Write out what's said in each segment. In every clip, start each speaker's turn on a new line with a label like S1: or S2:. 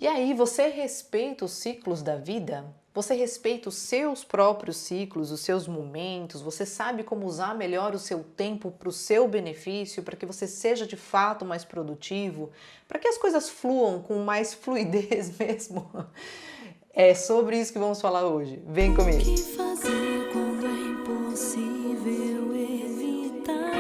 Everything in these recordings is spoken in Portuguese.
S1: E aí, você respeita os ciclos da vida? Você respeita os seus próprios ciclos, os seus momentos? Você sabe como usar melhor o seu tempo para o seu benefício, para que você seja de fato mais produtivo, para que as coisas fluam com mais fluidez mesmo? É sobre isso que vamos falar hoje. Vem comigo!
S2: O que fazer quando é impossível evitar?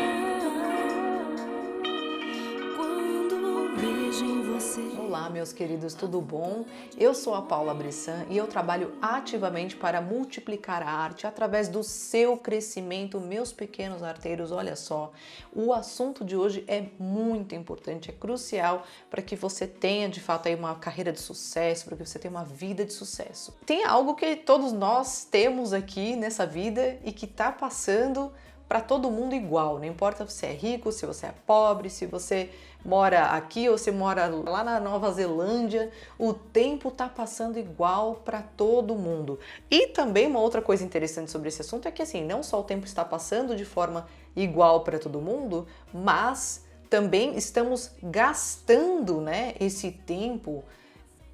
S2: Quando vejo em você.
S1: Olá, meus queridos, tudo bom? Eu sou a Paula Brissan e eu trabalho ativamente para multiplicar a arte através do seu crescimento, meus pequenos arteiros. Olha só, o assunto de hoje é muito importante, é crucial para que você tenha de fato aí uma carreira de sucesso, para que você tenha uma vida de sucesso. Tem algo que todos nós temos aqui nessa vida e que está passando para todo mundo igual, não importa se é rico, se você é pobre, se você mora aqui ou se mora lá na Nova Zelândia, o tempo tá passando igual para todo mundo. E também uma outra coisa interessante sobre esse assunto é que assim, não só o tempo está passando de forma igual para todo mundo, mas também estamos gastando, né, esse tempo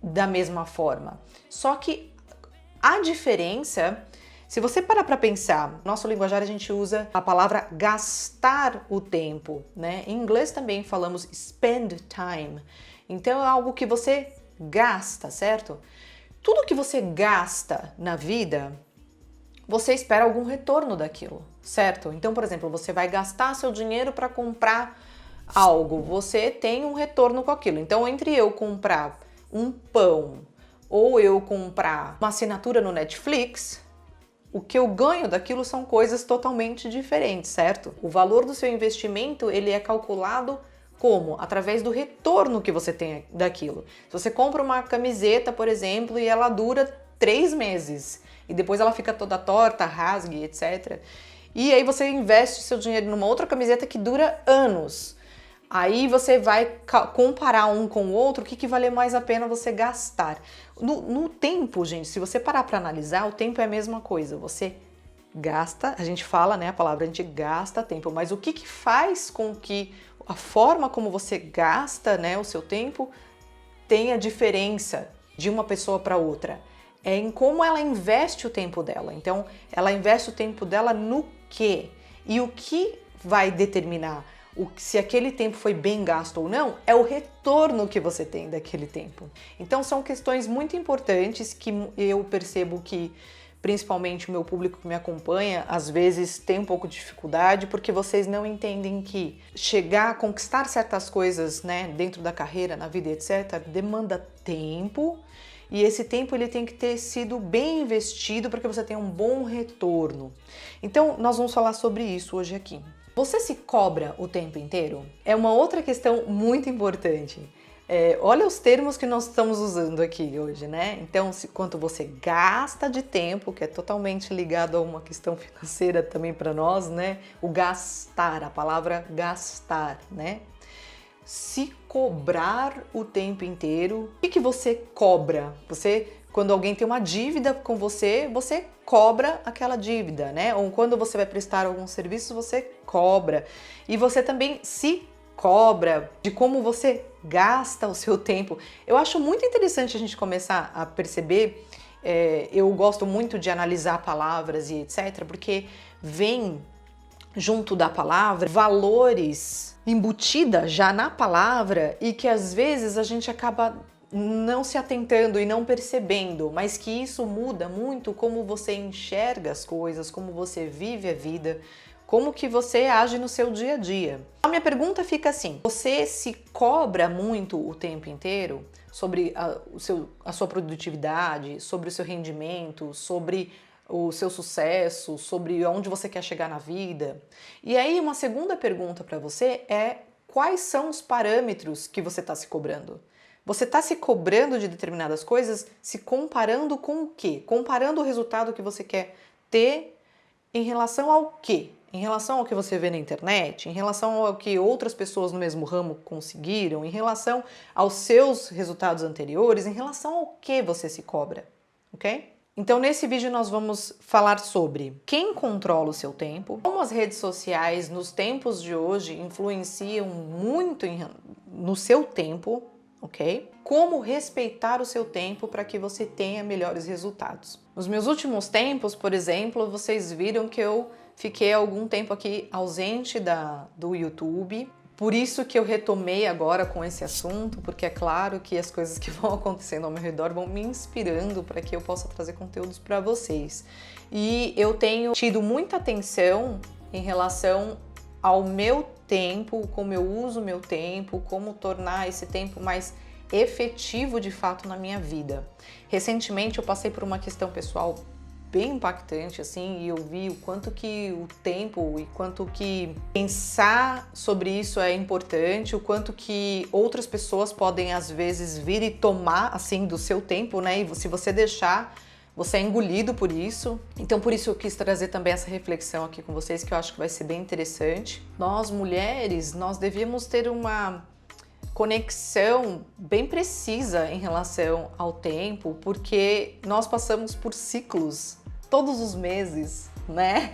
S1: da mesma forma. Só que a diferença, se você parar para pensar, no nosso linguajar a gente usa a palavra gastar o tempo, né? Em inglês também falamos spend time. Então é algo que você gasta, certo? Tudo que você gasta na vida, você espera algum retorno daquilo, certo? Então, por exemplo, você vai gastar seu dinheiro para comprar algo, você tem um retorno com aquilo. Então, entre eu comprar um pão ou eu comprar uma assinatura no Netflix, o que eu ganho daquilo são coisas totalmente diferentes, certo? O valor do seu investimento, ele é calculado como? Através do retorno que você tem daquilo. Se você compra uma camiseta, por exemplo, e ela dura 3 meses, e depois ela fica toda torta, rasgue, etc. E aí você investe seu dinheiro numa outra camiseta que dura anos. Aí você vai comparar um com o outro, o que vale mais a pena você gastar. No tempo, gente, se você parar para analisar, o tempo é a mesma coisa. Você gasta, a gente fala, né, a palavra, a gente gasta tempo, mas o que faz com que a forma como você gasta, né, o seu tempo tenha diferença de uma pessoa para outra? É em como ela investe o tempo dela. Então, ela investe o tempo dela no quê? E o que vai determinar se aquele tempo foi bem gasto ou não, é o retorno que você tem daquele tempo. Então são questões muito importantes que eu percebo que principalmente o meu público que me acompanha às vezes tem um pouco de dificuldade porque vocês não entendem que chegar a conquistar certas coisas, né, dentro da carreira, na vida, etc, demanda tempo. E esse tempo ele tem que ter sido bem investido para que você tenha um bom retorno. Então nós vamos falar sobre isso hoje aqui. Você se cobra o tempo inteiro? É uma outra questão muito importante. Olha os termos que nós estamos usando aqui hoje, né? Então, quanto você gasta de tempo, que é totalmente ligado a uma questão financeira também para nós, né? O gastar, a palavra gastar, né? Se cobrar o tempo inteiro. O que você cobra? Quando alguém tem uma dívida com você, você cobra aquela dívida, né? Ou quando você vai prestar algum serviço, você cobra. E você também se cobra de como você gasta o seu tempo. Eu acho muito interessante a gente começar a perceber, eu gosto muito de analisar palavras e etc, porque vem junto da palavra valores embutida já na palavra e que às vezes a gente acaba não se atentando e não percebendo, mas que isso muda muito como você enxerga as coisas, como você vive a vida, como que você age no seu dia a dia. A minha pergunta fica assim: você se cobra muito o tempo inteiro sobre a sua produtividade, sobre o seu rendimento, sobre o seu sucesso, sobre onde você quer chegar na vida? E aí uma segunda pergunta para você é: quais são os parâmetros que você está se cobrando? Você está se cobrando de determinadas coisas, se comparando com o quê? Comparando o resultado que você quer ter em relação ao quê? Em relação ao que você vê na internet, em relação ao que outras pessoas no mesmo ramo conseguiram, em relação aos seus resultados anteriores, em relação ao que você se cobra, ok? Então nesse vídeo nós vamos falar sobre quem controla o seu tempo, como as redes sociais nos tempos de hoje influenciam muito no seu tempo, ok? Como respeitar o seu tempo para que você tenha melhores resultados. Nos meus últimos tempos, por exemplo, vocês viram que eu fiquei algum tempo aqui ausente do YouTube. Por isso que eu retomei agora com esse assunto, porque é claro que as coisas que vão acontecendo ao meu redor vão me inspirando para que eu possa trazer conteúdos para vocês. E eu tenho tido muita atenção em relação ao meu tempo, como eu uso o meu tempo, como tornar esse tempo mais efetivo de fato na minha vida. Recentemente eu passei por uma questão pessoal bem impactante, assim, e eu vi o quanto que o tempo e quanto que pensar sobre isso é importante, o quanto que outras pessoas podem às vezes vir e tomar, assim, do seu tempo, né? E se você deixar, você é engolido por isso. Então, por isso eu quis trazer também essa reflexão aqui com vocês, que eu acho que vai ser bem interessante. Nós, mulheres, nós devíamos ter uma conexão bem precisa em relação ao tempo, porque nós passamos por ciclos todos os meses, né?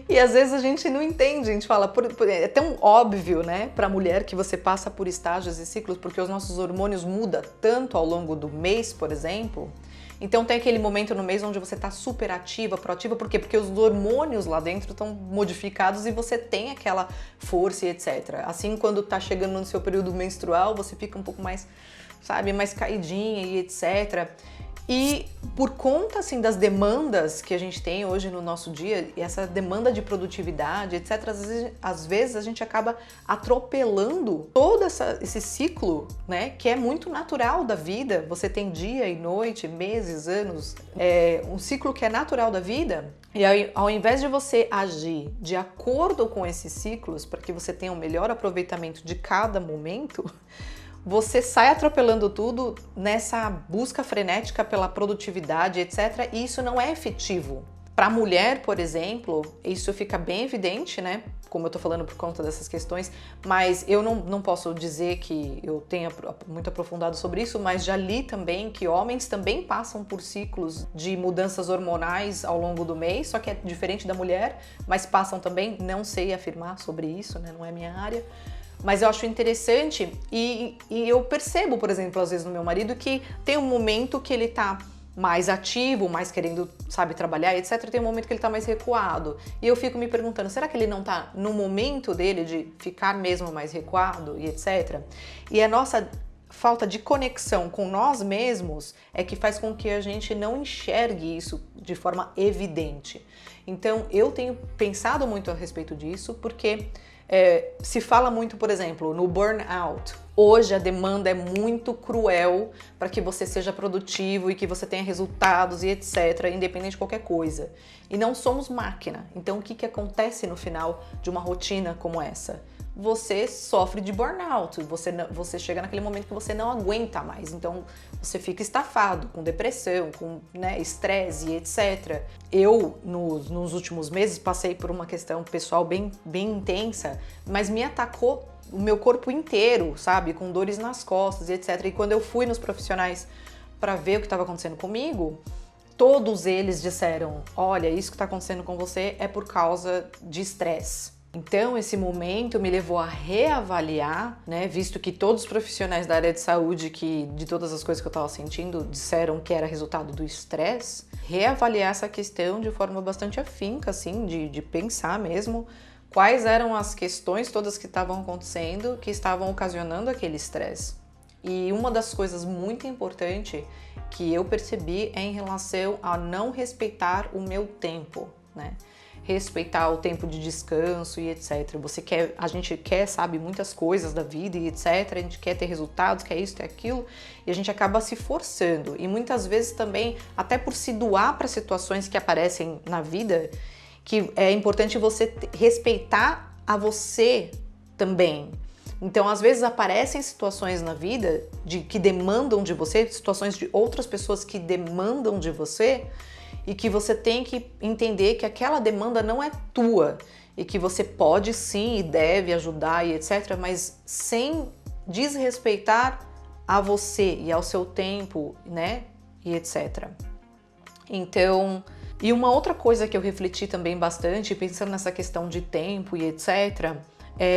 S1: E às vezes a gente não entende, a gente fala, é tão óbvio, né, para a mulher que você passa por estágios e ciclos, porque os nossos hormônios mudam tanto ao longo do mês, por exemplo. Então tem aquele momento no mês onde você tá super ativa, proativa, por quê? Porque os hormônios lá dentro estão modificados e você tem aquela força e etc. Assim, quando tá chegando no seu período menstrual, você fica um pouco mais, sabe, mais caidinha e etc. E por conta, assim, das demandas que a gente tem hoje no nosso dia, e essa demanda de produtividade, etc., às vezes a gente acaba atropelando todo esse ciclo, né, que é muito natural da vida. Você tem dia e noite, meses, anos, um ciclo que é natural da vida. E aí, ao invés de você agir de acordo com esses ciclos, para que você tenha um melhor aproveitamento de cada momento, você sai atropelando tudo nessa busca frenética pela produtividade, etc. E isso não é efetivo. Para a mulher, por exemplo, isso fica bem evidente, né? Como eu tô falando por conta dessas questões, mas eu não posso dizer que eu tenha muito aprofundado sobre isso, mas já li também que homens também passam por ciclos de mudanças hormonais ao longo do mês, só que é diferente da mulher, mas passam também, não sei afirmar sobre isso, né? Não é minha área. Mas eu acho interessante e eu percebo, por exemplo, às vezes no meu marido que tem um momento que ele tá mais ativo, mais querendo, sabe, trabalhar, etc. Tem um momento que ele tá mais recuado. E eu fico me perguntando, será que ele não tá no momento dele de ficar mesmo mais recuado e etc? E a nossa falta de conexão com nós mesmos é que faz com que a gente não enxergue isso de forma evidente. Então, eu tenho pensado muito a respeito disso, porque se fala muito, por exemplo, no burnout. Hoje a demanda é muito cruel para que você seja produtivo e que você tenha resultados e etc, independente de qualquer coisa. E não somos máquina. Então o que acontece no final de uma rotina como essa? Você sofre de burnout, você chega naquele momento que você não aguenta mais, então você fica estafado, com depressão, com estresse e etc. Eu, nos últimos meses, passei por uma questão pessoal bem intensa, mas me atacou o meu corpo inteiro, sabe, com dores nas costas e etc. E quando eu fui nos profissionais para ver o que estava acontecendo comigo, todos eles disseram, olha, isso que está acontecendo com você é por causa de estresse. Então, esse momento me levou a reavaliar, né, visto que todos os profissionais da área de saúde, que de todas as coisas que eu estava sentindo, disseram que era resultado do estresse, reavaliar essa questão de forma bastante afinca, assim, de pensar mesmo quais eram as questões todas que estavam acontecendo, que estavam ocasionando aquele estresse. E uma das coisas muito importantes que eu percebi é em relação a não respeitar o meu tempo, né? Respeitar o tempo de descanso e etc. A gente quer, sabe, muitas coisas da vida e etc. A gente quer ter resultados, quer isso, quer aquilo, e a gente acaba se forçando. E muitas vezes também, até por se doar para situações que aparecem na vida, que é importante você respeitar a você também. Então, às vezes aparecem situações na vida que demandam de você, situações de outras pessoas que demandam de você, e que você tem que entender que aquela demanda não é tua e que você pode sim e deve ajudar e etc, mas sem desrespeitar a você e ao seu tempo, né, e etc. Então, e uma outra coisa que eu refleti também bastante, pensando nessa questão de tempo e etc,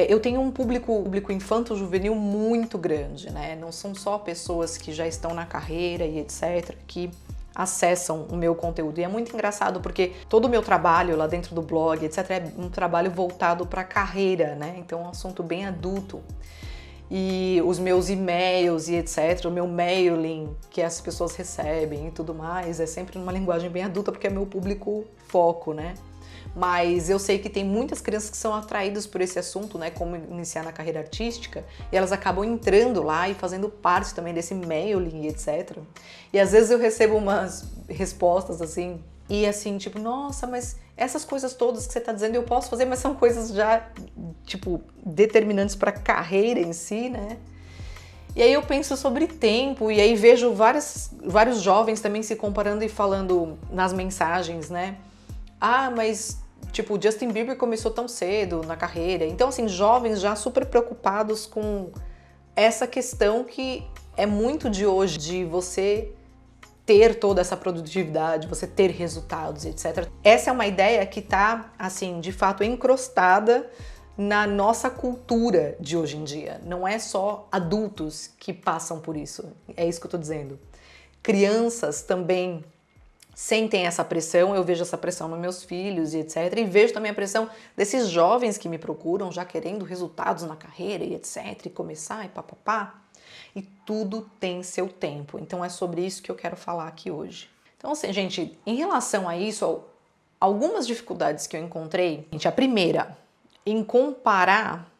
S1: eu tenho um público infanto-juvenil muito grande, né? Não são só pessoas que já estão na carreira e etc., que acessam o meu conteúdo. E é muito engraçado porque todo o meu trabalho lá dentro do blog, etc., é um trabalho voltado para a carreira, né? Então é um assunto bem adulto. E os meus e-mails e etc., o meu mailing que as pessoas recebem e tudo mais, é sempre numa linguagem bem adulta porque é meu público foco, né? Mas eu sei que tem muitas crianças que são atraídas por esse assunto, né, como iniciar na carreira artística, e elas acabam entrando lá e fazendo parte também desse mailing, etc. E às vezes eu recebo umas respostas assim, e assim, tipo, nossa, mas essas coisas todas que você tá dizendo eu posso fazer, mas são coisas já, tipo, determinantes para a carreira em si, né? E aí eu penso sobre tempo, e aí vejo vários jovens também se comparando e falando nas mensagens, né? Ah, mas, tipo, o Justin Bieber começou tão cedo na carreira. Então, assim, jovens já super preocupados com essa questão que é muito de hoje, de você ter toda essa produtividade, você ter resultados, etc. Essa é uma ideia que tá, assim, de fato encrostada na nossa cultura de hoje em dia. Não é só adultos que passam por isso, é isso que eu tô dizendo. Crianças também sentem essa pressão, eu vejo essa pressão nos meus filhos e etc. E vejo também a pressão desses jovens que me procuram já querendo resultados na carreira e etc. E começar e papapá. E tudo tem seu tempo. Então é sobre isso que eu quero falar aqui hoje. Então, assim, gente, em relação a isso, algumas dificuldades que eu encontrei, gente, a primeira, em comparar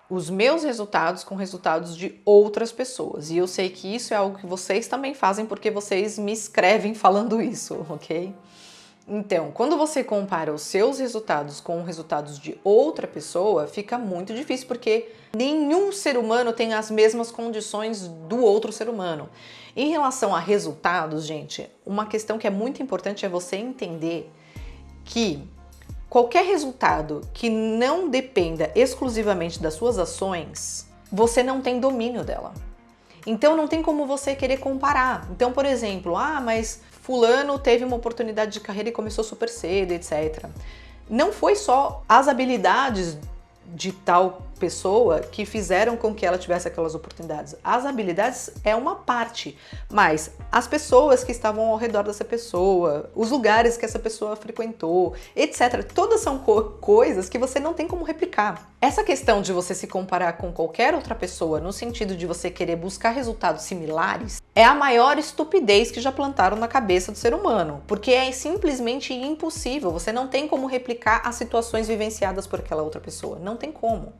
S1: os meus resultados com resultados de outras pessoas. E eu sei que isso é algo que vocês também fazem porque vocês me escrevem falando isso, ok? Então, quando você compara os seus resultados com os resultados de outra pessoa, fica muito difícil porque nenhum ser humano tem as mesmas condições do outro ser humano. Em relação a resultados, gente, uma questão que é muito importante é você entender que qualquer resultado que não dependa exclusivamente das suas ações, você não tem domínio dela. Então não tem como você querer comparar. Então, por exemplo, mas fulano teve uma oportunidade de carreira e começou super cedo, etc. Não foi só as habilidades de tal pessoa que fizeram com que ela tivesse aquelas oportunidades. As habilidades é uma parte, mas as pessoas que estavam ao redor dessa pessoa, os lugares que essa pessoa frequentou, etc. Todas são coisas que você não tem como replicar. Essa questão de você se comparar com qualquer outra pessoa, no sentido de você querer buscar resultados similares, é a maior estupidez que já plantaram na cabeça do ser humano, porque é simplesmente impossível. Você não tem como replicar as situações vivenciadas por aquela outra pessoa. Não tem como.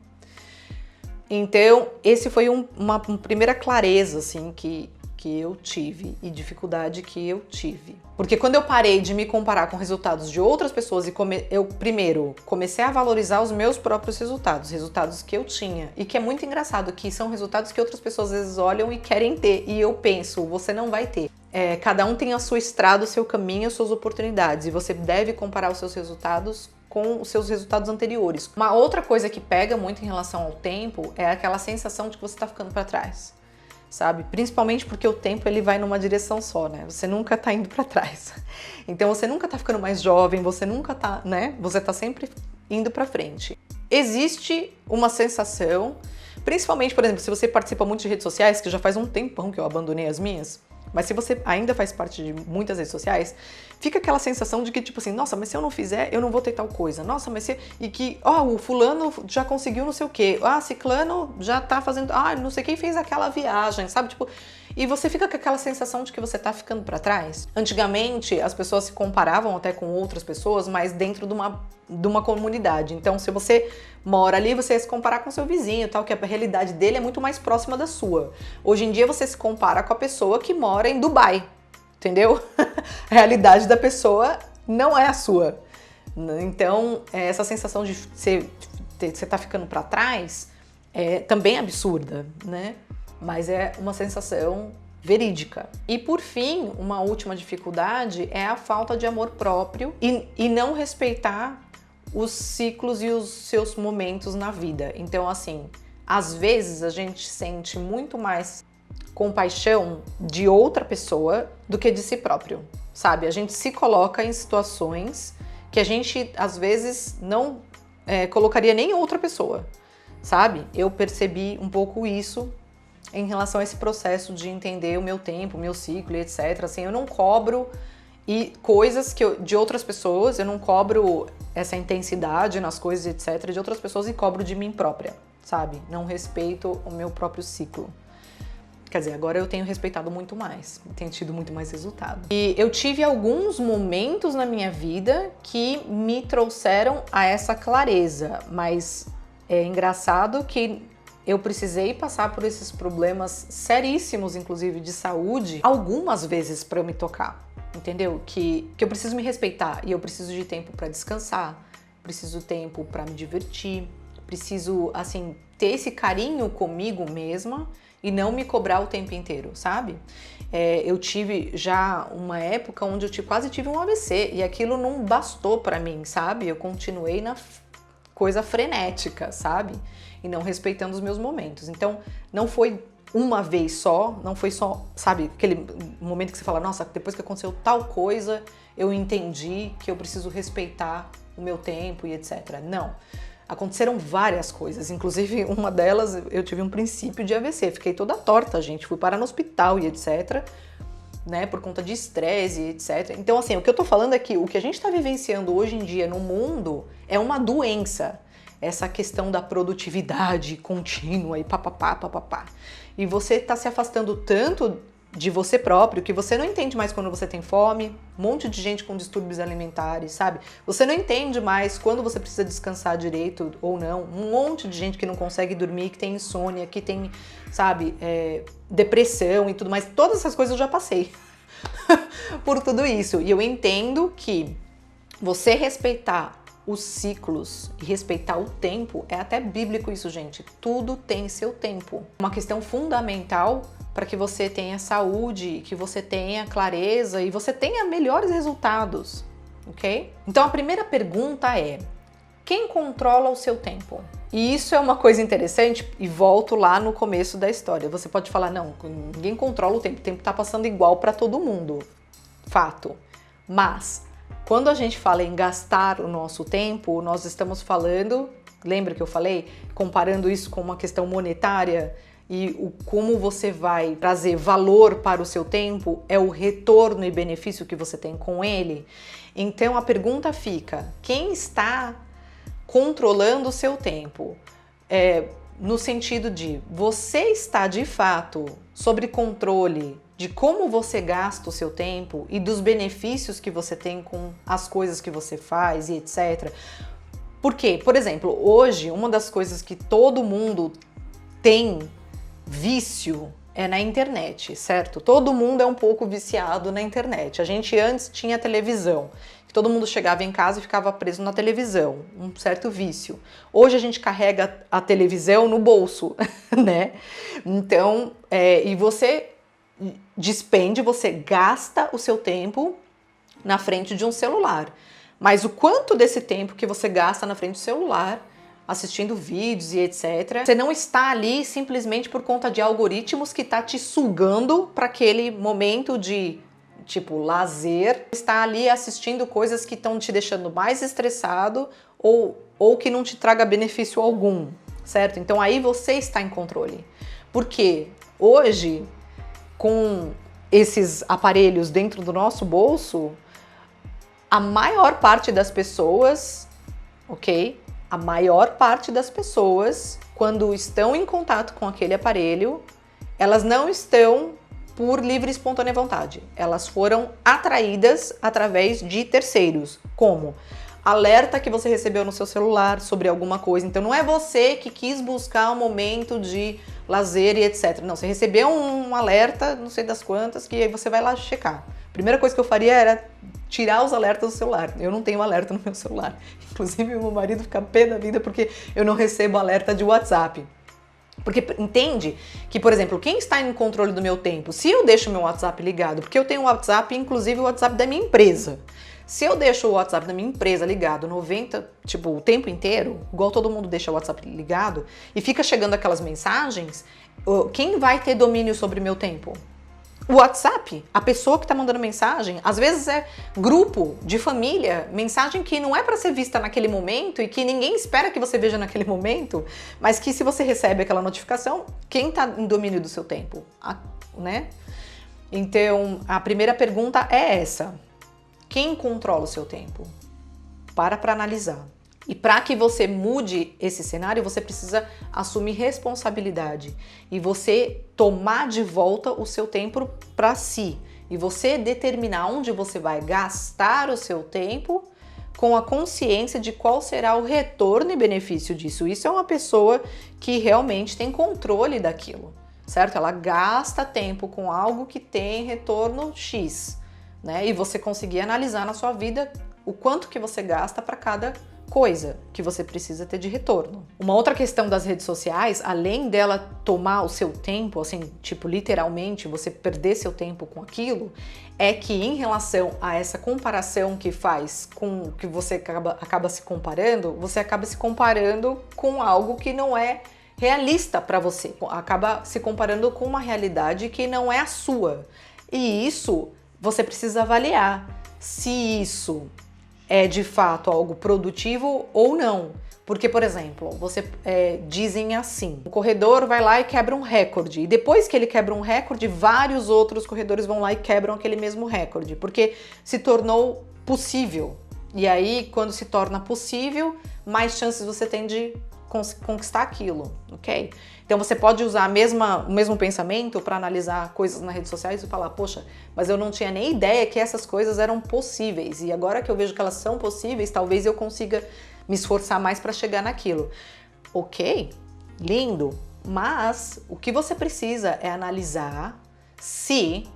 S1: Então, esse foi uma primeira clareza, assim, que eu tive e dificuldade que eu tive. Porque quando eu parei de me comparar com resultados de outras pessoas e eu primeiro comecei a valorizar os meus próprios resultados que eu tinha. E que é muito engraçado, que são resultados que outras pessoas às vezes olham e querem ter. E eu penso, você não vai ter. Cada um tem a sua estrada, o seu caminho, as suas oportunidades. E você deve comparar os seus resultados com os seus resultados anteriores. Uma outra coisa que pega muito em relação ao tempo é aquela sensação de que você está ficando para trás, sabe? Principalmente porque o tempo ele vai numa direção só, né? Você nunca tá indo para trás. Então você nunca tá ficando mais jovem, você nunca tá, né? Você tá sempre indo para frente. Existe uma sensação, principalmente, por exemplo, se você participa muito de redes sociais, que já faz um tempão que eu abandonei as minhas, mas se você ainda faz parte de muitas redes sociais, fica aquela sensação de que, tipo assim, nossa, mas se eu não fizer, eu não vou ter tal coisa. Nossa, mas se... E que, o fulano já conseguiu não sei o quê. Ciclano já tá fazendo... não sei quem fez aquela viagem, sabe? Tipo... E você fica com aquela sensação de que você tá ficando pra trás. Antigamente, as pessoas se comparavam até com outras pessoas, mas dentro de uma comunidade. Então, se você mora ali, você ia se comparar com seu vizinho, tal, que a realidade dele é muito mais próxima da sua. Hoje em dia, você se compara com a pessoa que mora em Dubai, entendeu? A realidade da pessoa não é a sua. Então, essa sensação de você tá ficando pra trás é também absurda, né? Mas é uma sensação verídica. E por fim, uma última dificuldade é a falta de amor próprio e não respeitar os ciclos e os seus momentos na vida. Então, assim, às vezes a gente sente muito mais compaixão de outra pessoa do que de si próprio, sabe? A gente se coloca em situações que a gente, às vezes, não colocaria nem outra pessoa. sabe? Eu percebi um pouco isso em relação a esse processo de entender o meu tempo, o meu ciclo e etc. Assim, eu não cobro coisas de outras pessoas, eu não cobro essa intensidade nas coisas, etc., de outras pessoas e cobro de mim própria, sabe? Não respeito o meu próprio ciclo. Quer dizer, agora eu tenho respeitado muito mais, tenho tido muito mais resultado. E eu tive alguns momentos na minha vida que me trouxeram a essa clareza, mas é engraçado que eu precisei passar por esses problemas seríssimos, inclusive de saúde, algumas vezes para eu me tocar, entendeu? Que eu preciso me respeitar e eu preciso de tempo para descansar, preciso de tempo para me divertir, preciso, assim, ter esse carinho comigo mesma e não me cobrar o tempo inteiro, sabe? Eu tive já uma época onde eu quase tive um AVC e aquilo não bastou pra mim, sabe? Eu continuei na coisa frenética, sabe? E não respeitando os meus momentos. Então, não foi uma vez só, não foi só, sabe, aquele momento que você fala, nossa, depois que aconteceu tal coisa, eu entendi que eu preciso respeitar o meu tempo e etc. Não. Aconteceram várias coisas, inclusive uma delas eu tive um princípio de AVC, fiquei toda torta, gente, fui parar no hospital e etc, né, por conta de estresse e etc. Então, assim, o que eu tô falando é que o que a gente tá vivenciando hoje em dia no mundo é uma doença, essa questão da produtividade contínua e papapá, papapá. E você tá se afastando tanto de você próprio, que você não entende mais quando você tem fome, um monte de gente com distúrbios alimentares, sabe? Você não entende mais quando você precisa descansar direito ou não, um monte de gente que não consegue dormir, que tem insônia, que tem, sabe, depressão e tudo mais, todas essas coisas eu já passei por tudo isso. E eu entendo que você respeitar os ciclos e respeitar o tempo, é até bíblico isso, gente, tudo tem seu tempo. Uma questão fundamental para que você tenha saúde, que você tenha clareza e você tenha melhores resultados, ok? Então a primeira pergunta é, quem controla o seu tempo? E isso é uma coisa interessante e volto lá no começo da história. Você pode falar, não, ninguém controla o tempo está passando igual para todo mundo, fato. Mas quando a gente fala em gastar o nosso tempo, nós estamos falando, lembra que eu falei, comparando isso com uma questão monetária, e como você vai trazer valor para o seu tempo é o retorno e benefício que você tem com ele. Então a pergunta fica, quem está controlando o seu tempo? No sentido de, você está de fato sob controle de como você gasta o seu tempo e dos benefícios que você tem com as coisas que você faz e etc. Por quê? Por exemplo, hoje uma das coisas que todo mundo tem vício é na internet, certo? Todo mundo é um pouco viciado na internet. A gente antes tinha televisão, que todo mundo chegava em casa e ficava preso na televisão, um certo vício. Hoje a gente carrega a televisão no bolso, né? Então, e você você gasta o seu tempo na frente de um celular. Mas o quanto desse tempo que você gasta na frente do celular assistindo vídeos e etc. Você não está ali simplesmente por conta de algoritmos que tá te sugando para aquele momento de, tipo, lazer. Está ali assistindo coisas que estão te deixando mais estressado ou que não te traga benefício algum, certo? Então aí você está em controle. Porque hoje, com esses aparelhos dentro do nosso bolso, a maior parte das pessoas, ok? A maior parte das pessoas, quando estão em contato com aquele aparelho, elas não estão por livre e espontânea vontade. Elas foram atraídas através de terceiros, como alerta que você recebeu no seu celular sobre alguma coisa. Então não é você que quis buscar um momento de lazer e etc. Não, você recebeu um alerta, não sei das quantas, que aí você vai lá checar. A primeira coisa que eu faria era tirar os alertas do celular. Eu não tenho alerta no meu celular. Inclusive, meu marido fica pé da vida porque eu não recebo alerta de WhatsApp. Porque entende que, por exemplo, quem está em controle do meu tempo? Se eu deixo meu WhatsApp ligado, porque eu tenho um WhatsApp, inclusive o WhatsApp da minha empresa. Se eu deixo o WhatsApp da minha empresa ligado o tempo inteiro, igual todo mundo deixa o WhatsApp ligado, e fica chegando aquelas mensagens, quem vai ter domínio sobre o meu tempo? o WhatsApp, a pessoa que tá mandando mensagem, às vezes é grupo de família, mensagem que não é para ser vista naquele momento e que ninguém espera que você veja naquele momento, mas que se você recebe aquela notificação, quem tá em domínio do seu tempo, né? Então, a primeira pergunta é essa: quem controla o seu tempo? Para analisar. E para que você mude esse cenário, você precisa assumir responsabilidade e você tomar de volta o seu tempo para si. E você determinar onde você vai gastar o seu tempo com a consciência de qual será o retorno e benefício disso. Isso é uma pessoa que realmente tem controle daquilo, certo? Ela gasta tempo com algo que tem retorno X, né? E você conseguir analisar na sua vida o quanto que você gasta para cada coisa que você precisa ter de retorno. Uma outra questão das redes sociais, além dela tomar o seu tempo, assim, tipo, literalmente você perder seu tempo com aquilo, é que em relação a essa comparação que faz com que você acaba se comparando, você acaba se comparando com algo que não é realista para você. Acaba se comparando com uma realidade que não é a sua. E isso você precisa avaliar se isso é de fato algo produtivo ou não. Porque, por exemplo, dizem assim, o corredor vai lá e quebra um recorde, e depois que ele quebra um recorde, vários outros corredores vão lá e quebram aquele mesmo recorde, porque se tornou possível. E aí, quando se torna possível, mais chances você tem de conquistar aquilo, ok? Então você pode usar o mesmo pensamento para analisar coisas nas redes sociais e falar, poxa, mas eu não tinha nem ideia que essas coisas eram possíveis, e agora que eu vejo que elas são possíveis, talvez eu consiga me esforçar mais para chegar naquilo. Ok, lindo, mas o que você precisa é analisar se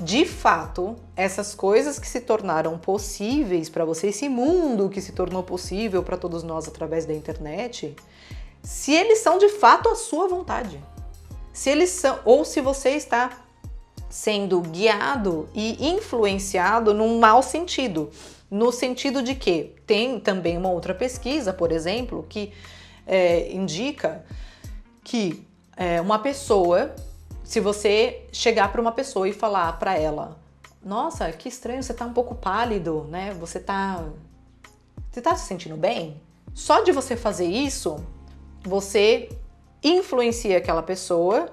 S1: de fato essas coisas que se tornaram possíveis para você, esse mundo que se tornou possível para todos nós através da internet, se eles são de fato a sua vontade. Se eles são, ou se você está sendo guiado e influenciado num mau sentido. No sentido de que tem também uma outra pesquisa, por exemplo, que indica que uma pessoa, se você chegar para uma pessoa e falar para ela, nossa, que estranho, você tá um pouco pálido, né? Você tá se sentindo bem? Só de você fazer isso, você influencia aquela pessoa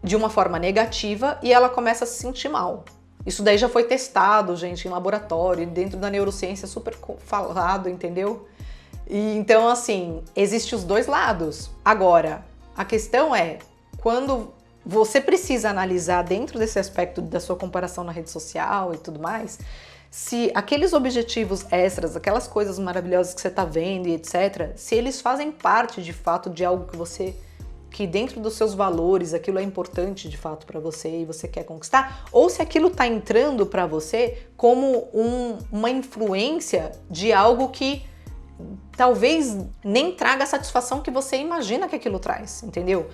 S1: de uma forma negativa e ela começa a se sentir mal. Isso daí já foi testado, gente, em laboratório, dentro da neurociência, super falado, entendeu? E então, assim, existem os dois lados. Agora, a questão é, quando você precisa analisar dentro desse aspecto da sua comparação na rede social e tudo mais, se aqueles objetivos extras, aquelas coisas maravilhosas que você está vendo e etc., se eles fazem parte de fato de algo que dentro dos seus valores, aquilo é importante de fato para você e você quer conquistar, ou se aquilo está entrando para você como uma influência de algo que talvez nem traga a satisfação que você imagina que aquilo traz, entendeu?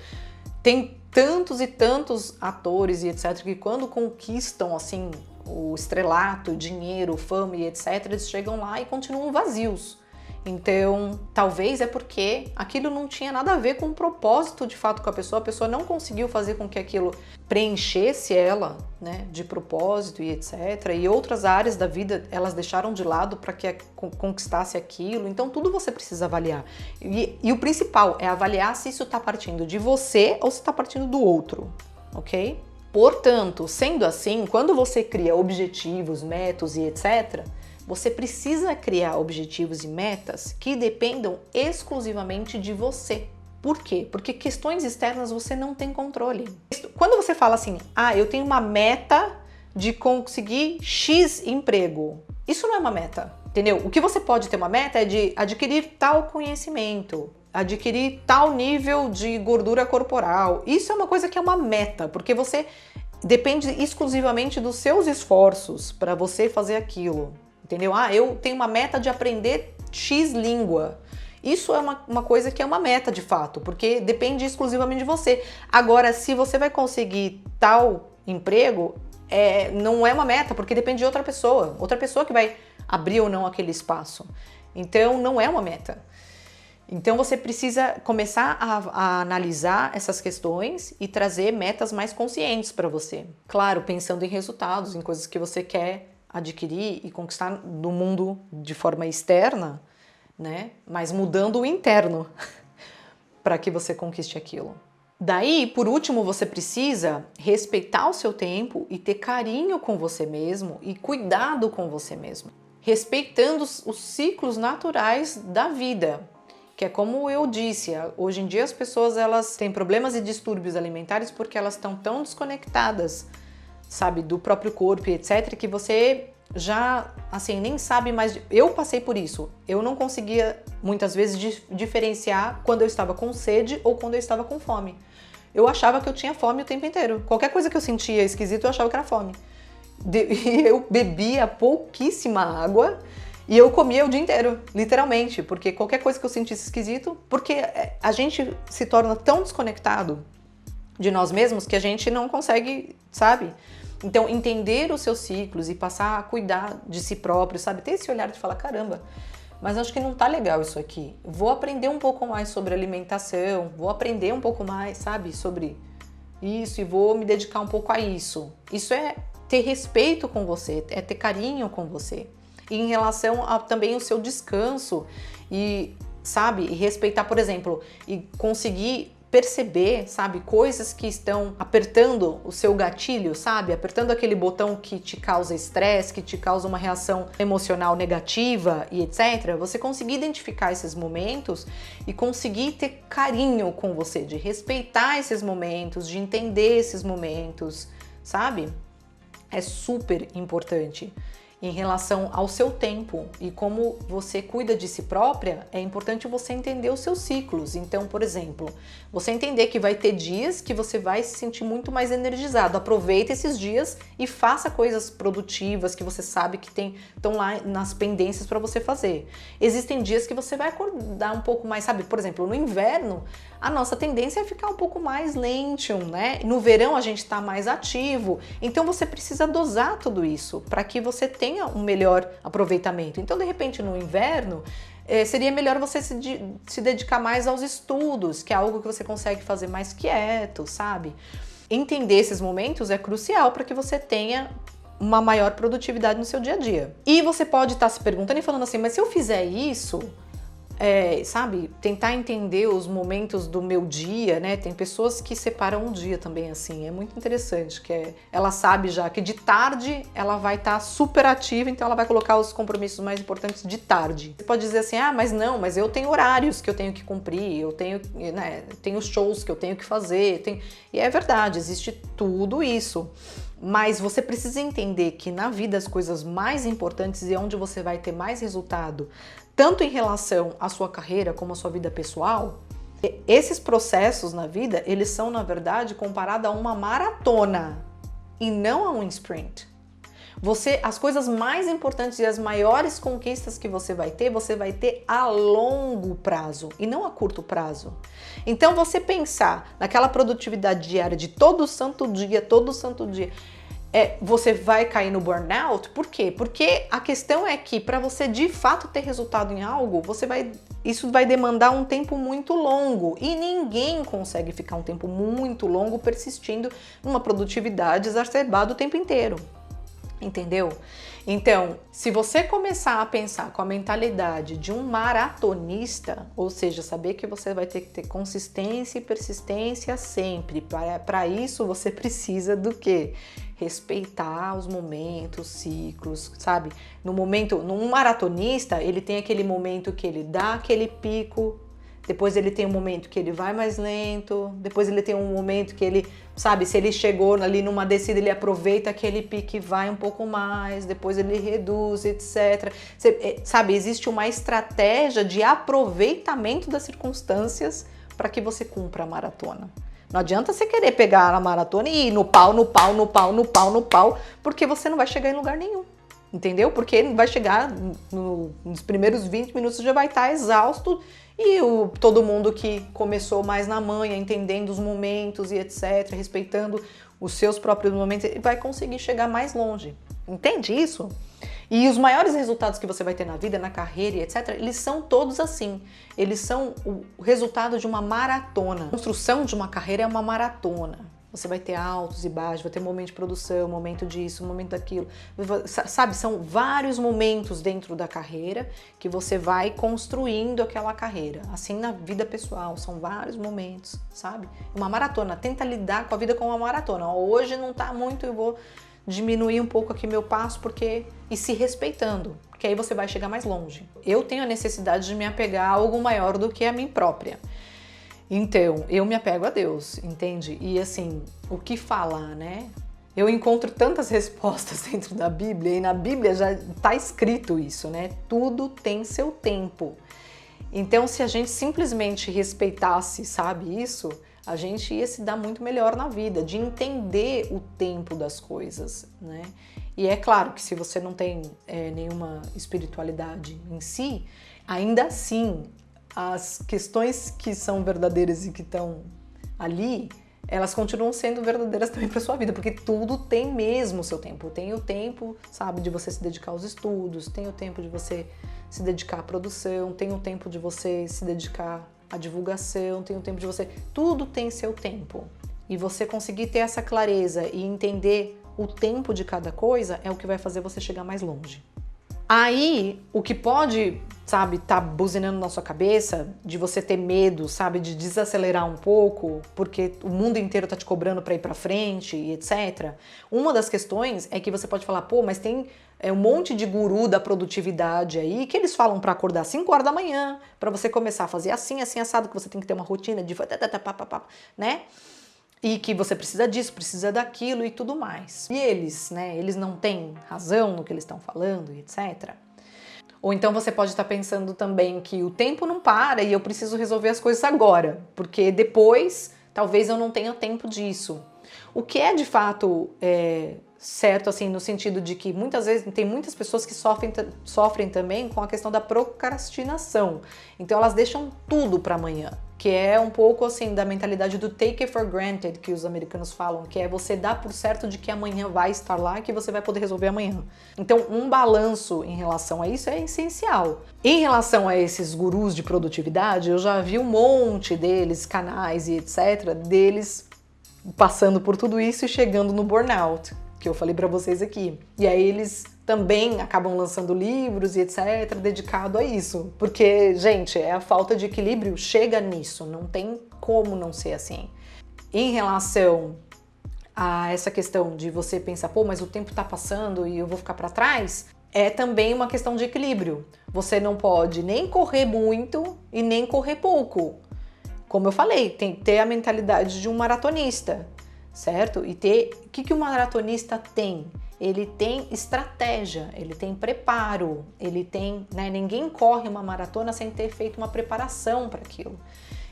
S1: Tem tantos e tantos atores e etc. que quando conquistam assim o estrelato, o dinheiro, fama e etc., eles chegam lá e continuam vazios. Então, talvez é porque aquilo não tinha nada a ver com o propósito de fato com a pessoa não conseguiu fazer com que aquilo preenchesse ela, né, de propósito e etc. E outras áreas da vida elas deixaram de lado para que conquistasse aquilo. Então, tudo você precisa avaliar. E o principal é avaliar se isso está partindo de você ou se está partindo do outro, ok? Portanto, sendo assim, quando você cria objetivos, metas e etc., você precisa criar objetivos e metas que dependam exclusivamente de você. Por quê? Porque questões externas você não tem controle. Quando você fala assim, eu tenho uma meta de conseguir X emprego, isso não é uma meta, entendeu? O que você pode ter uma meta é de adquirir tal conhecimento, adquirir tal nível de gordura corporal. Isso é uma coisa que é uma meta, porque você depende exclusivamente dos seus esforços para você fazer aquilo. Entendeu? Eu tenho uma meta de aprender X língua. Isso é uma coisa que é uma meta de fato, porque depende exclusivamente de você. Agora, se você vai conseguir tal emprego, não é uma meta, porque depende de outra pessoa que vai abrir ou não aquele espaço. Então, não é uma meta. Então você precisa começar a analisar essas questões e trazer metas mais conscientes para você. Claro, pensando em resultados, em coisas que você quer adquirir e conquistar no mundo de forma externa, né? Mas mudando o interno para que você conquiste aquilo. Daí, por último, você precisa respeitar o seu tempo e ter carinho com você mesmo e cuidado com você mesmo, respeitando os ciclos naturais da vida. Que é como eu disse, hoje em dia as pessoas elas têm problemas e distúrbios alimentares porque elas estão tão desconectadas, sabe, do próprio corpo e etc, que você já, assim, nem sabe mais. Eu passei por isso. Eu não conseguia, muitas vezes, diferenciar quando eu estava com sede ou quando eu estava com fome. Eu achava que eu tinha fome o tempo inteiro. Qualquer coisa que eu sentia esquisito, eu achava que era fome. E eu bebia pouquíssima água e eu comia o dia inteiro, literalmente, porque qualquer coisa que eu sentisse esquisito, porque a gente se torna tão desconectado de nós mesmos que a gente não consegue, sabe? Então, entender os seus ciclos e passar a cuidar de si próprio, sabe? Ter esse olhar de falar, caramba, mas acho que não tá legal isso aqui. Vou aprender um pouco mais sobre alimentação, vou aprender um pouco mais, sabe? Sobre isso e vou me dedicar um pouco a isso. Isso é ter respeito com você, é ter carinho com você. E em relação a também o seu descanso e, sabe, e respeitar, por exemplo, e conseguir perceber, sabe, coisas que estão apertando o seu gatilho, sabe, apertando aquele botão que te causa estresse, que te causa uma reação emocional negativa e etc. Você conseguir identificar esses momentos e conseguir ter carinho com você, de respeitar esses momentos, de entender esses momentos, sabe? É super importante. Em relação ao seu tempo e como você cuida de si própria, é importante você entender os seus ciclos. Então, por exemplo, você entender que vai ter dias que você vai se sentir muito mais energizado. Aproveita esses dias e faça coisas produtivas que você sabe que estão lá nas pendências para você fazer. Existem dias que você vai acordar um pouco mais, sabe? Por exemplo, no inverno, a nossa tendência é ficar um pouco mais lento, né? No verão a gente está mais ativo. Então você precisa dosar tudo isso para que você tenha um melhor aproveitamento. Então, de repente, no inverno, seria melhor você se dedicar mais aos estudos, que é algo que você consegue fazer mais quieto, sabe? Entender esses momentos é crucial para que você tenha uma maior produtividade no seu dia a dia. E você pode estar se perguntando e falando assim, mas se eu fizer isso, sabe, tentar entender os momentos do meu dia, né? Tem pessoas que separam um dia também assim, é muito interessante, ela sabe já que de tarde ela vai estar super ativa, então ela vai colocar os compromissos mais importantes de tarde. Você pode dizer assim, mas eu tenho horários que eu tenho que cumprir, eu tenho, né, tenho shows que eu tenho que fazer, e é verdade, existe tudo isso. Mas você precisa entender que na vida as coisas mais importantes e onde você vai ter mais resultado, tanto em relação à sua carreira como à sua vida pessoal, esses processos na vida, eles são, na verdade, comparados a uma maratona e não a um sprint. As coisas mais importantes e as maiores conquistas que você vai ter a longo prazo e não a curto prazo. Então, você pensar naquela produtividade diária de todo santo dia, você vai cair no burnout. Por quê? Porque a questão é que para você de fato ter resultado em algo, isso vai demandar um tempo muito longo e ninguém consegue ficar um tempo muito longo persistindo numa produtividade exacerbada o tempo inteiro. Entendeu? Então, se você começar a pensar com a mentalidade de um maratonista, ou seja, saber que você vai ter que ter consistência e persistência sempre, para isso você precisa do quê? Respeitar os momentos, ciclos, sabe? Num maratonista, ele tem aquele momento que ele dá aquele pico, depois ele tem um momento que ele vai mais lento, depois ele tem um momento que ele, sabe, se ele chegou ali numa descida, ele aproveita aquele pique e vai um pouco mais, depois ele reduz, etc. Sabe, existe uma estratégia de aproveitamento das circunstâncias para que você cumpra a maratona. Não adianta você querer pegar a maratona e ir no pau, porque você não vai chegar em lugar nenhum. Entendeu? Porque vai chegar nos primeiros 20 minutos, você já vai estar exausto e todo mundo que começou mais na manha, entendendo os momentos e etc, respeitando os seus próprios momentos, vai conseguir chegar mais longe. Entende isso? E os maiores resultados que você vai ter na vida, na carreira e etc, eles são todos assim. Eles são o resultado de uma maratona. A construção de uma carreira é uma maratona. Você vai ter altos e baixos, vai ter momento de produção, momento disso, momento daquilo. Sabe, são vários momentos dentro da carreira que você vai construindo aquela carreira. Assim na vida pessoal, são vários momentos, sabe? Uma maratona, tenta lidar com a vida como uma maratona. Hoje não tá muito, eu vou diminuir um pouco aqui meu passo, porque... E se respeitando, porque aí você vai chegar mais longe. Eu tenho a necessidade de me apegar a algo maior do que a mim própria. Então, eu me apego a Deus, entende? E assim, o que falar, né? Eu encontro tantas respostas dentro da Bíblia, e na Bíblia já está escrito isso, né? Tudo tem seu tempo. Então, se a gente simplesmente respeitasse, sabe, isso, a gente ia se dar muito melhor na vida, de entender o tempo das coisas, né? E é claro que se você não tem nenhuma espiritualidade em si, ainda assim, as questões que são verdadeiras e que estão ali, elas continuam sendo verdadeiras também para sua vida, porque tudo tem mesmo o seu tempo. Tem o tempo, sabe, de você se dedicar aos estudos, tem o tempo de você se dedicar à produção, tem o tempo de você se dedicar à divulgação, tem o tempo de você... Tudo tem seu tempo. E você conseguir ter essa clareza e entender o tempo de cada coisa é o que vai fazer você chegar mais longe. Aí, o que pode, sabe, tá buzinando na sua cabeça, de você ter medo, sabe, de desacelerar um pouco, porque o mundo inteiro tá te cobrando para ir para frente e etc. Uma das questões é que você pode falar, pô, mas tem um monte de guru da produtividade aí que eles falam para acordar às 5 horas da manhã, para você começar a fazer assim, assim, assado, que você tem que ter uma rotina de né? E que você precisa disso, precisa daquilo e tudo mais. E eles, né, eles não têm razão no que eles estão falando e etc. Ou então você pode estar pensando também que o tempo não para e eu preciso resolver as coisas agora, porque depois talvez eu não tenha tempo disso. O que é de fato certo, assim, no sentido de que muitas vezes tem muitas pessoas que sofrem também com a questão da procrastinação. Então elas deixam tudo para amanhã, que é um pouco assim da mentalidade do take it for granted que os americanos falam, que é você dar por certo de que amanhã vai estar lá e que você vai poder resolver amanhã. Então um balanço em relação a isso é essencial. Em relação a esses gurus de produtividade, eu já vi um monte deles, canais e etc, deles passando por tudo isso e chegando no burnout, que eu falei pra vocês aqui. E aí eles também acabam lançando livros e etc, dedicado a isso. Porque, gente, a falta de equilíbrio chega nisso, não tem como não ser assim. Em relação a essa questão de você pensar, pô, mas o tempo tá passando e eu vou ficar pra trás, é também uma questão de equilíbrio. Você não pode nem correr muito e nem correr pouco. Como eu falei, tem que ter a mentalidade de um maratonista, certo? E o que o maratonista tem? Ele tem estratégia, ele tem preparo, ele tem, né? Ninguém corre uma maratona sem ter feito uma preparação para aquilo.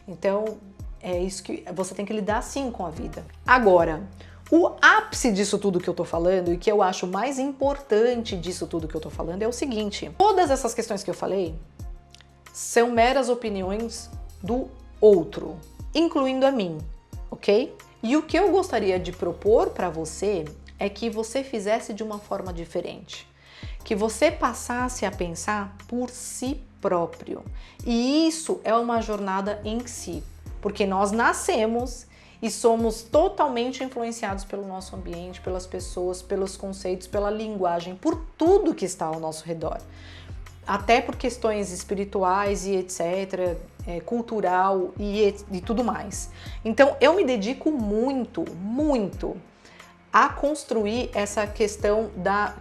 S1: Então, é isso que você tem que lidar assim com a vida. Agora, o ápice disso tudo que eu tô falando e que eu acho mais importante disso tudo que eu tô falando é o seguinte: todas essas questões que eu falei são meras opiniões do outro, incluindo a mim, ok? E o que eu gostaria de propor para você é que você fizesse de uma forma diferente, que você passasse a pensar por si próprio. E isso é uma jornada em si, porque nós nascemos e somos totalmente influenciados pelo nosso ambiente, pelas pessoas, pelos conceitos, pela linguagem, por tudo que está ao nosso redor. Até por questões espirituais e etc, cultural e tudo mais. Então eu me dedico muito a construir essa questão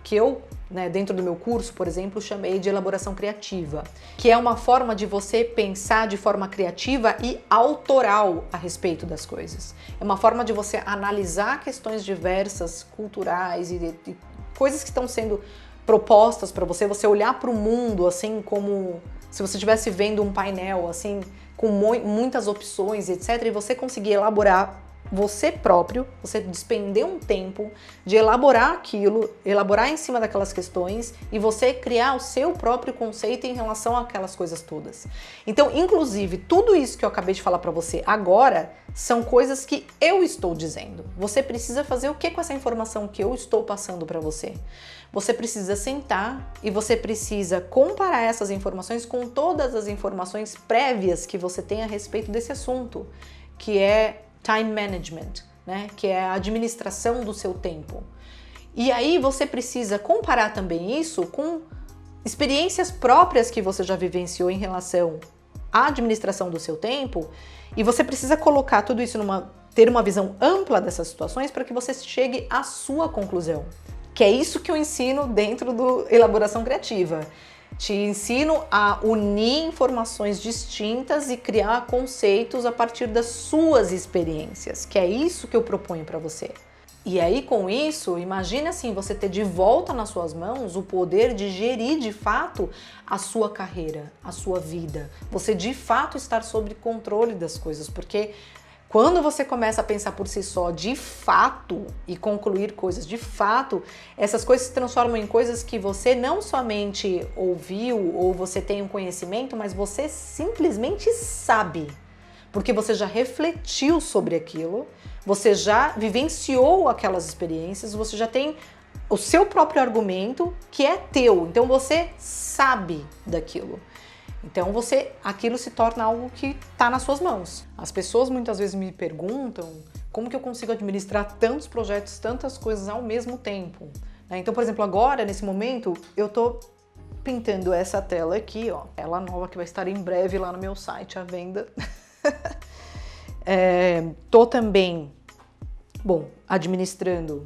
S1: que eu, né, dentro do meu curso, por exemplo, chamei de elaboração criativa, que é uma forma de você pensar de forma criativa e autoral a respeito das coisas. É uma forma de você analisar questões diversas, culturais e coisas que estão sendo propostas para você olhar para o mundo assim como se você estivesse vendo um painel assim com muitas opções, etc, e você conseguir elaborar você próprio, você despender um tempo de elaborar aquilo, elaborar em cima daquelas questões e você criar o seu próprio conceito em relação àquelas coisas todas. Então, inclusive, tudo isso que eu acabei de falar para você agora são coisas que eu estou dizendo. Você precisa fazer o que com essa informação que eu estou passando para você? Você precisa sentar e você precisa comparar essas informações com todas as informações prévias que você tem a respeito desse assunto, que é time management, né? Que é a administração do seu tempo. E aí você precisa comparar também isso com experiências próprias que você já vivenciou em relação à administração do seu tempo, e você precisa colocar tudo isso ter uma visão ampla dessas situações para que você chegue à sua conclusão. Que é isso que eu ensino dentro do Elaboração Criativa. Te ensino a unir informações distintas e criar conceitos a partir das suas experiências, que é isso que eu proponho para você. E aí, com isso, imagine assim, você ter de volta nas suas mãos o poder de gerir de fato a sua carreira, a sua vida. Você de fato estar sob controle das coisas, porque quando você começa a pensar por si só, de fato, e concluir coisas de fato, essas coisas se transformam em coisas que você não somente ouviu ou você tem um conhecimento, mas você simplesmente sabe. Porque você já refletiu sobre aquilo, você já vivenciou aquelas experiências, você já tem o seu próprio argumento que é teu. Então você sabe daquilo. Então aquilo se torna algo que está nas suas mãos. As pessoas muitas vezes me perguntam como que eu consigo administrar tantos projetos, tantas coisas ao mesmo tempo. Então, por exemplo, agora, nesse momento, eu tô pintando essa tela aqui, ó, tela nova que vai estar em breve lá no meu site à venda. Tô também, administrando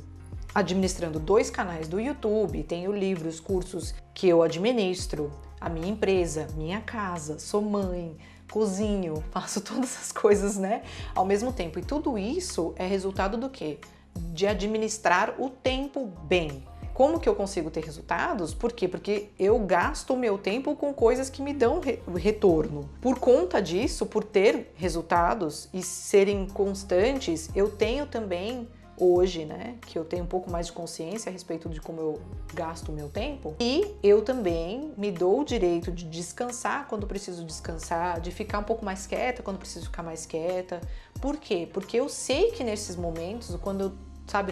S1: 2 canais do YouTube, tenho livros, cursos que eu administro, a minha empresa, minha casa, sou mãe, cozinho, faço todas essas coisas, né, ao mesmo tempo. E tudo isso é resultado do quê? De administrar o tempo bem. Como que eu consigo ter resultados? Por quê? Porque eu gasto o meu tempo com coisas que me dão retorno. Por conta disso, por ter resultados e serem constantes, eu tenho também hoje, né, que eu tenho um pouco mais de consciência a respeito de como eu gasto o meu tempo, e eu também me dou o direito de descansar quando preciso descansar, de ficar um pouco mais quieta quando preciso ficar mais quieta. Por quê? Porque eu sei que nesses momentos, quando eu,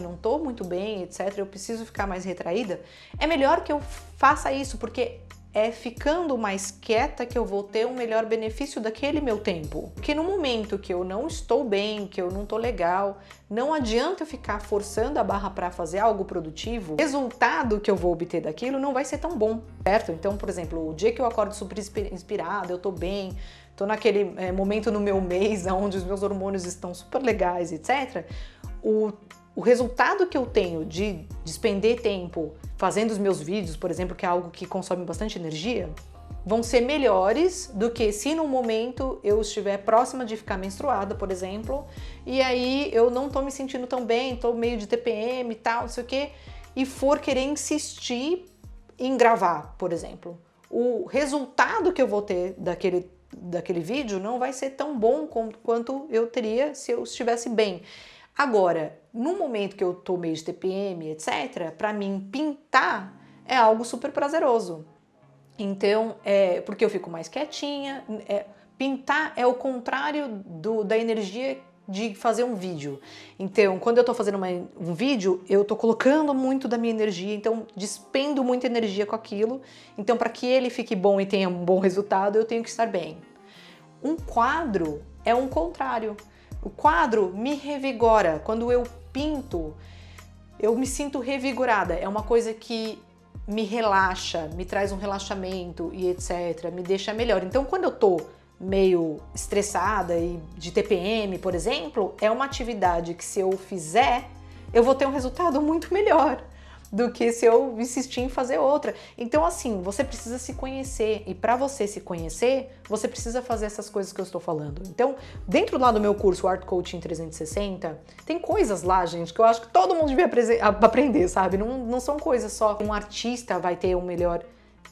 S1: não tô muito bem, etc, eu preciso ficar mais retraída, é melhor que eu faça isso, porque é ficando mais quieta que eu vou ter um melhor benefício daquele meu tempo. Porque no momento que eu não estou bem, que eu não tô legal, não adianta eu ficar forçando a barra para fazer algo produtivo, o resultado que eu vou obter daquilo não vai ser tão bom, certo? Então, por exemplo, o dia que eu acordo super inspirada, eu tô bem, tô naquele momento no meu mês onde os meus hormônios estão super legais, etc., o resultado que eu tenho de despender tempo fazendo os meus vídeos, por exemplo, que é algo que consome bastante energia, vão ser melhores do que se no momento eu estiver próxima de ficar menstruada, por exemplo, e aí eu não tô me sentindo tão bem, tô meio de TPM e tal, não sei o quê, e for querer insistir em gravar, por exemplo. O resultado que eu vou ter daquele vídeo não vai ser tão bom quanto eu teria se eu estivesse bem. Agora, no momento que eu tô meio de TPM, etc., para mim pintar é algo super prazeroso. Então, porque eu fico mais quietinha, pintar é o contrário da energia de fazer um vídeo. Então, quando eu tô fazendo um vídeo, eu tô colocando muito da minha energia, então despendo muita energia com aquilo. Então, para que ele fique bom e tenha um bom resultado, eu tenho que estar bem. Um quadro é um contrário. O quadro me revigora. Quando eu pinto, eu me sinto revigorada. É uma coisa que me relaxa, me traz um relaxamento e etc. Me deixa melhor. Então, quando eu tô meio estressada e de TPM, por exemplo, é uma atividade que se eu fizer, eu vou ter um resultado muito melhor do que se eu insistir em fazer outra. Então, assim, você precisa se conhecer, e para você se conhecer, você precisa fazer essas coisas que eu estou falando. Então, dentro lá do meu curso Art Coaching 360, tem coisas lá, gente, que eu acho que todo mundo devia aprender, sabe? Não são coisas só que um artista vai ter um melhor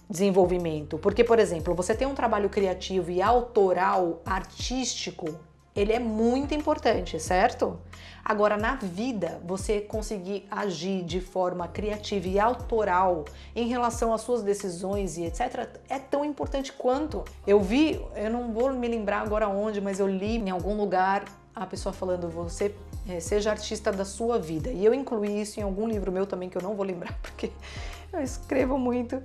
S1: desenvolvimento. Porque, por exemplo, você tem um trabalho criativo e autoral, artístico, ele é muito importante, certo? Agora, na vida, você conseguir agir de forma criativa e autoral em relação às suas decisões e etc, é tão importante quanto. Eu não vou me lembrar agora onde, mas eu li em algum lugar a pessoa falando, você seja artista da sua vida. E eu incluí isso em algum livro meu também, que eu não vou lembrar, porque eu escrevo muito.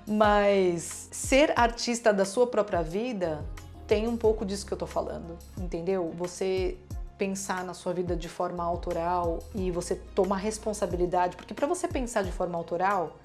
S1: Mas ser artista da sua própria vida tem um pouco disso que eu tô falando, entendeu? Você pensar na sua vida de forma autoral e você tomar responsabilidade, porque para você pensar de forma autoral,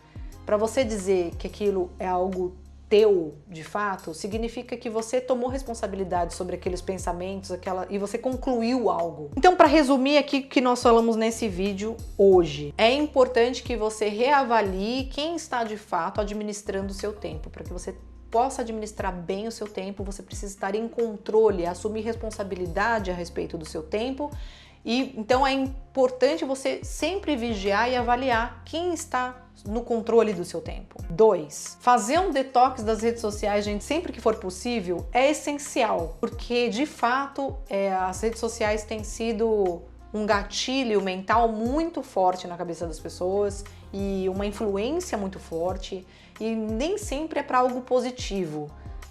S1: para você dizer que aquilo é algo teu, de fato, significa que você tomou responsabilidade sobre aqueles pensamentos, e você concluiu algo. Então, para resumir aqui o que nós falamos nesse vídeo hoje, é importante que você reavalie quem está de fato administrando o seu tempo, para que você possa administrar bem o seu tempo, você precisa estar em controle, assumir responsabilidade a respeito do seu tempo. E então é importante você sempre vigiar e avaliar quem está no controle do seu tempo. 2. Fazer um detox das redes sociais, gente, sempre que for possível, é essencial, porque de fato as redes sociais têm sido um gatilho mental muito forte na cabeça das pessoas e uma influência muito forte, e nem sempre é para algo positivo.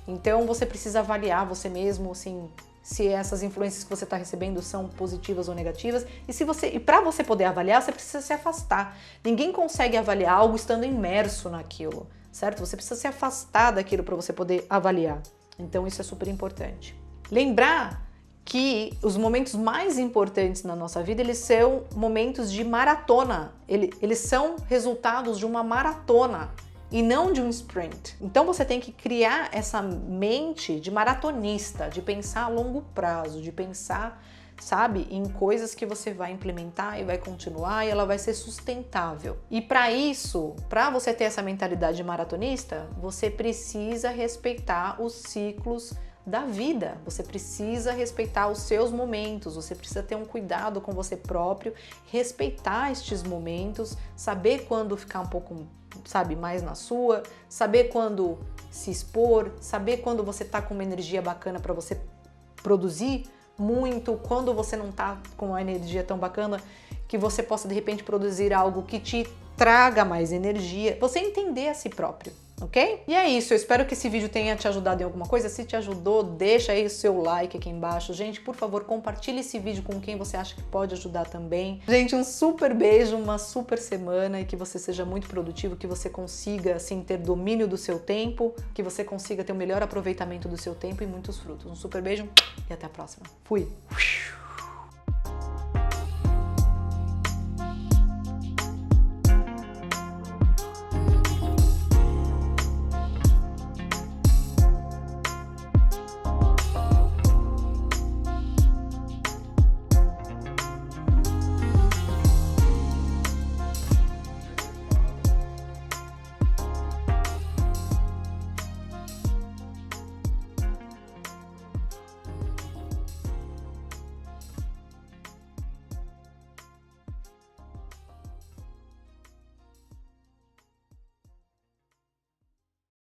S1: Então você precisa avaliar você mesmo, assim, se essas influências que você está recebendo são positivas ou negativas, e para você poder avaliar, você precisa se afastar. Ninguém consegue avaliar algo estando imerso naquilo, certo? Você precisa se afastar daquilo para você poder avaliar. Então isso é super importante. Lembrar que os momentos mais importantes na nossa vida, eles são momentos de maratona. Eles são resultados de uma maratona e não de um sprint. Então você tem que criar essa mente de maratonista, de pensar a longo prazo, de pensar, sabe, em coisas que você vai implementar e vai continuar e ela vai ser sustentável. E para isso, para você ter essa mentalidade de maratonista, você precisa respeitar os ciclos da vida, você precisa respeitar os seus momentos, você precisa ter um cuidado com você próprio, respeitar estes momentos, saber quando ficar um pouco, sabe, mais na sua, saber quando se expor, saber quando você tá com uma energia bacana para você produzir muito, quando você não tá com uma energia tão bacana que você possa de repente produzir algo que te traga mais energia, você entender a si próprio. Ok? E é isso, eu espero que esse vídeo tenha te ajudado em alguma coisa. Se te ajudou, deixa aí o seu like aqui embaixo. Gente, por favor, compartilhe esse vídeo com quem você acha que pode ajudar também. Gente, um super beijo, uma super semana e que você seja muito produtivo, que você consiga, assim, ter domínio do seu tempo, que você consiga ter o melhor aproveitamento do seu tempo e muitos frutos. Um super beijo e até a próxima. Fui!